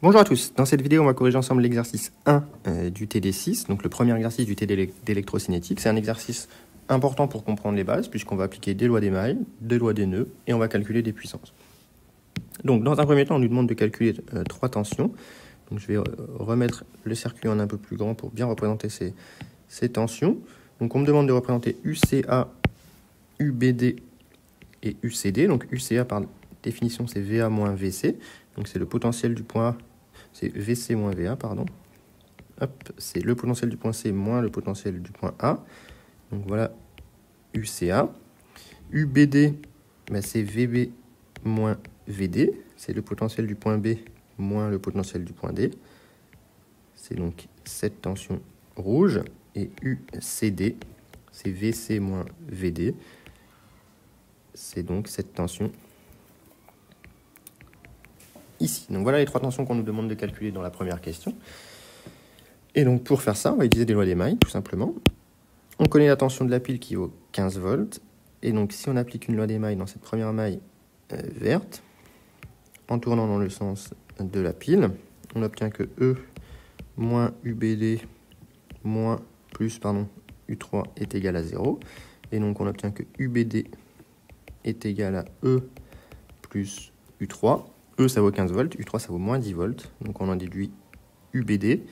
Bonjour à tous, dans cette vidéo on va corriger ensemble l'exercice 1 du TD6, donc le premier exercice du TD d'électrocinétique. C'est un exercice important pour comprendre les bases, puisqu'on va appliquer des lois des mailles, des lois des nœuds, et on va calculer des puissances. Donc dans un premier temps on nous demande de calculer 3 tensions. Donc je vais remettre le circuit en un peu plus grand pour bien représenter ces tensions. Donc on me demande de représenter UCA, UBD et UCD. Donc UCA par définition c'est VA moins VC, donc c'est le potentiel du point A. C'est VC moins VA, pardon. Hop, c'est le potentiel du point C moins le potentiel du point A. Donc voilà UCA. UBD, ben c'est VB moins VD. C'est le potentiel du point B moins le potentiel du point D. C'est donc cette tension rouge. Et UCD, c'est VC moins VD. C'est donc cette tension ici. Donc voilà les 3 tensions qu'on nous demande de calculer dans la première question. Et donc pour faire ça, on va utiliser des lois des mailles, tout simplement. On connaît la tension de la pile qui vaut 15 volts. Et donc si on applique une loi des mailles dans cette première maille verte, en tournant dans le sens de la pile, on obtient que E moins UBD moins plus U3 est égal à 0. Et donc on obtient que UBD est égal à E plus U3. E ça vaut 15 volts, U3 ça vaut moins 10 volts. Donc on en déduit UBD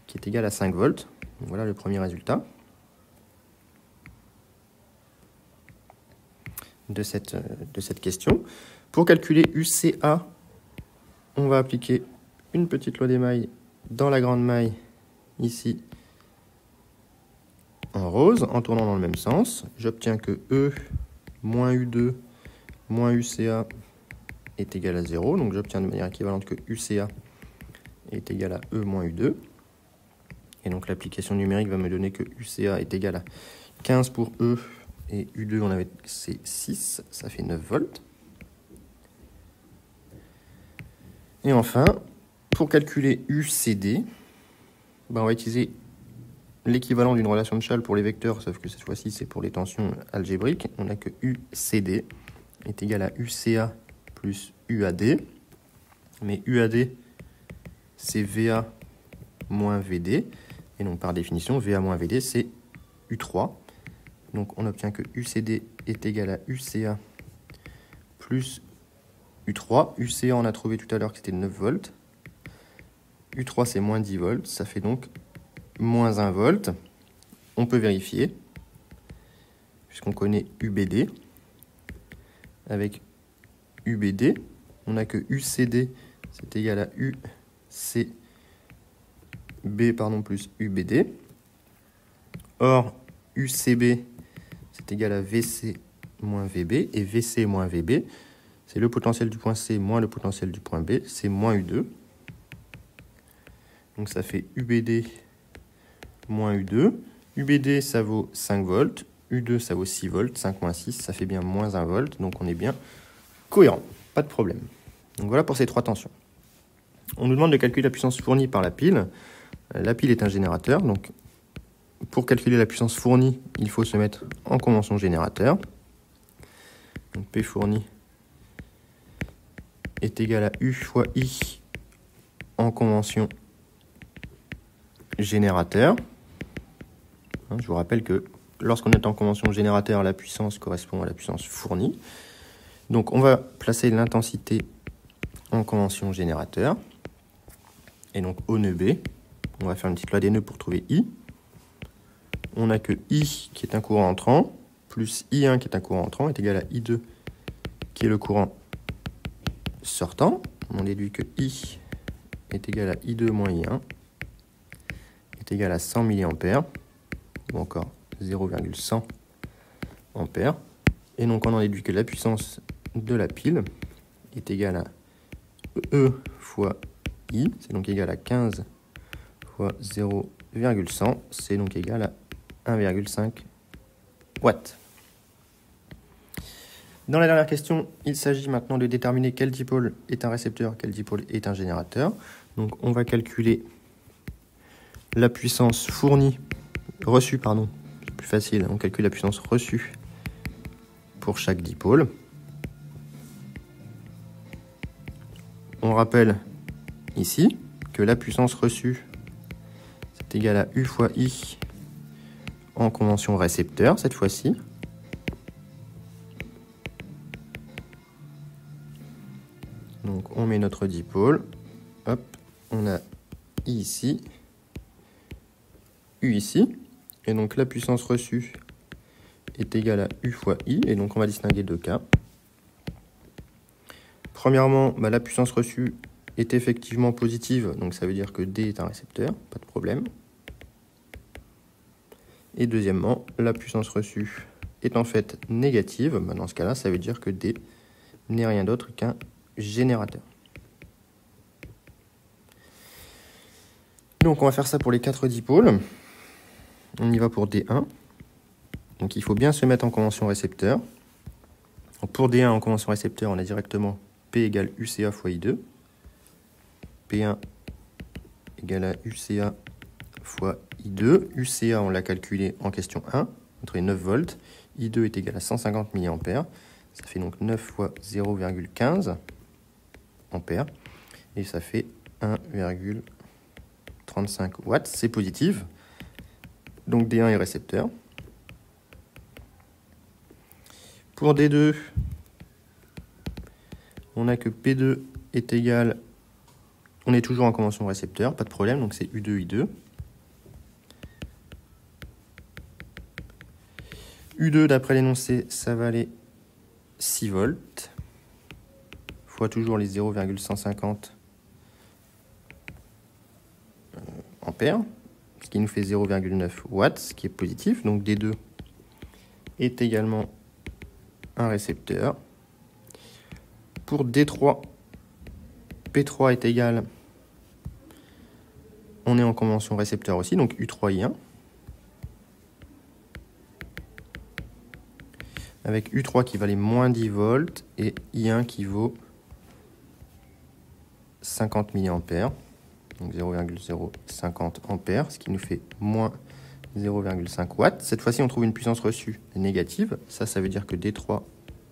qui est égal à 5 volts. Donc voilà le premier résultat de cette question. Pour calculer UCA, on va appliquer une petite loi des mailles dans la grande maille ici en rose en tournant dans le même sens. J'obtiens que E moins U2 moins UCA est égal à 0. Donc j'obtiens de manière équivalente que UCA est égal à E moins U2. Et donc l'application numérique va me donner que UCA est égal à 15 pour E et U2 on avait c'est 6, ça fait 9 volts. Et enfin, pour calculer UCD, ben on va utiliser l'équivalent d'une relation de Schall pour les vecteurs, sauf que cette fois-ci c'est pour les tensions algébriques. On a que UCD est égal à UCA plus UAD. Mais UAD, c'est VA moins VD. Et donc par définition, VA moins VD, c'est U3. Donc on obtient que UCD est égal à UCA plus U3. UCA, on a trouvé tout à l'heure que c'était 9 volts. U3, c'est moins 10 volts. Ça fait donc moins 1 volt. On peut vérifier, puisqu'on connaît UBD. Avec UBD, on a que UCD, c'est égal à UCB plus UBD. Or, UCB, c'est égal à VC moins VB. Et VC moins VB, c'est le potentiel du point C moins le potentiel du point B. C'est moins U2. Donc ça fait UBD moins U2. UBD, ça vaut 5 volts. U2, ça vaut 6 volts. 5 moins 6, ça fait bien moins 1 volt. Donc on est bien cohérent. Pas de problème. Donc voilà pour ces 3 tensions. On nous demande de calculer la puissance fournie par la pile. La pile est un générateur. Donc pour calculer la puissance fournie, il faut se mettre en convention générateur. Donc P fourni est égal à U fois I en convention générateur. Je vous rappelle que lorsqu'on est en convention générateur, la puissance correspond à la puissance fournie. Donc on va placer l'intensité en convention générateur. Et donc au nœud B, on va faire une petite loi des nœuds pour trouver I. On a que I qui est un courant entrant, plus I1 qui est un courant entrant, est égal à I2 qui est le courant sortant. On déduit que I est égal à I2 moins I1 est égal à 100 mA, ou encore 0,100 ampères. Et donc on en déduit que la puissance de la pile est égale à E fois I, c'est donc égal à 15 fois 0,100, c'est donc égal à 1,5 watts. Dans la dernière question, il s'agit maintenant de déterminer quel dipôle est un récepteur, quel dipôle est un générateur. Donc on va calculer la puissance reçue, c'est plus facile, on calcule la puissance reçue pour chaque dipôle. On rappelle ici que la puissance reçue, c'est égal à U fois I en convention récepteur, cette fois-ci. Donc on met notre dipôle, hop, on a I ici, U ici, et donc la puissance reçue est égale à U fois I, et donc on va distinguer deux cas. Premièrement, la puissance reçue est effectivement positive, donc ça veut dire que D est un récepteur, pas de problème. Et deuxièmement, la puissance reçue est en fait négative, dans ce cas-là, ça veut dire que D n'est rien d'autre qu'un générateur. Donc on va faire ça pour les 4 dipôles. On y va pour D1. Donc il faut bien se mettre en convention récepteur. Donc pour D1 en convention récepteur, on a directement P égale UCA fois I2. P1 égale à UCA fois I2. UCA, on l'a calculé en question 1, entre les 9 volts. I2 est égal à 150 mA. Ça fait donc 9 fois 0,15 ampères. Et ça fait 1,35 watts. C'est positif. Donc D1 est récepteur. Pour D2, on a que P2 est égal, on est toujours en convention récepteur, pas de problème, donc c'est U2, I2. U2, d'après l'énoncé, ça valait 6 volts, fois toujours les 0,150 ampères, ce qui nous fait 0,9 watts, ce qui est positif. Donc D2 est également un récepteur. Pour D3, P3 est égal, on est en convention récepteur aussi, donc U3I1. Avec U3 qui valait moins 10 volts et I1 qui vaut 50 mA, donc 0,050 ampères, ce qui nous fait moins 0,5 watts. Cette fois-ci, on trouve une puissance reçue négative. Ça veut dire que D3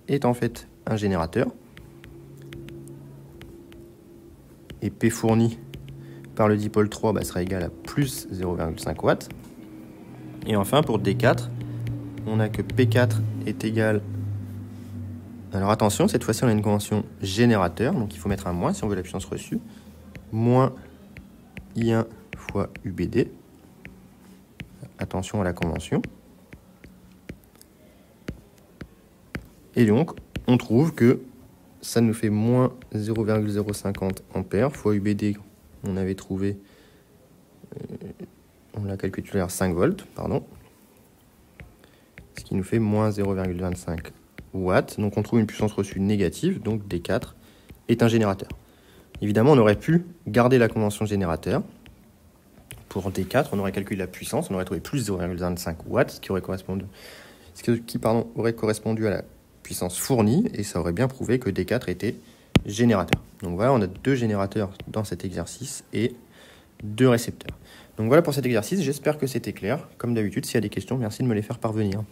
est en fait un générateur. Et P fourni par le dipôle 3 sera égal à plus 0,5 watts. Et enfin, pour D4, on a que P4 est égal... Alors attention, cette fois-ci, on a une convention générateur, donc il faut mettre un moins si on veut la puissance reçue. Moins I1 fois UBD. Attention à la convention. Et donc, on trouve que ça nous fait moins 0,050 ampères fois UBD. On avait trouvé, on l'a calculé tout à l'heure, 5 volts, pardon. Ce qui nous fait moins 0,25 watts. Donc on trouve une puissance reçue négative, donc D4 est un générateur. Évidemment, on aurait pu garder la convention générateur. Pour D4, on aurait calculé la puissance, on aurait trouvé plus 0,25 watts, ce qui aurait correspondu à la puissance fournie, et ça aurait bien prouvé que D4 était générateur. Donc voilà, on a 2 générateurs dans cet exercice et 2 récepteurs. Donc voilà pour cet exercice, j'espère que c'était clair. Comme d'habitude, s'il y a des questions, merci de me les faire parvenir.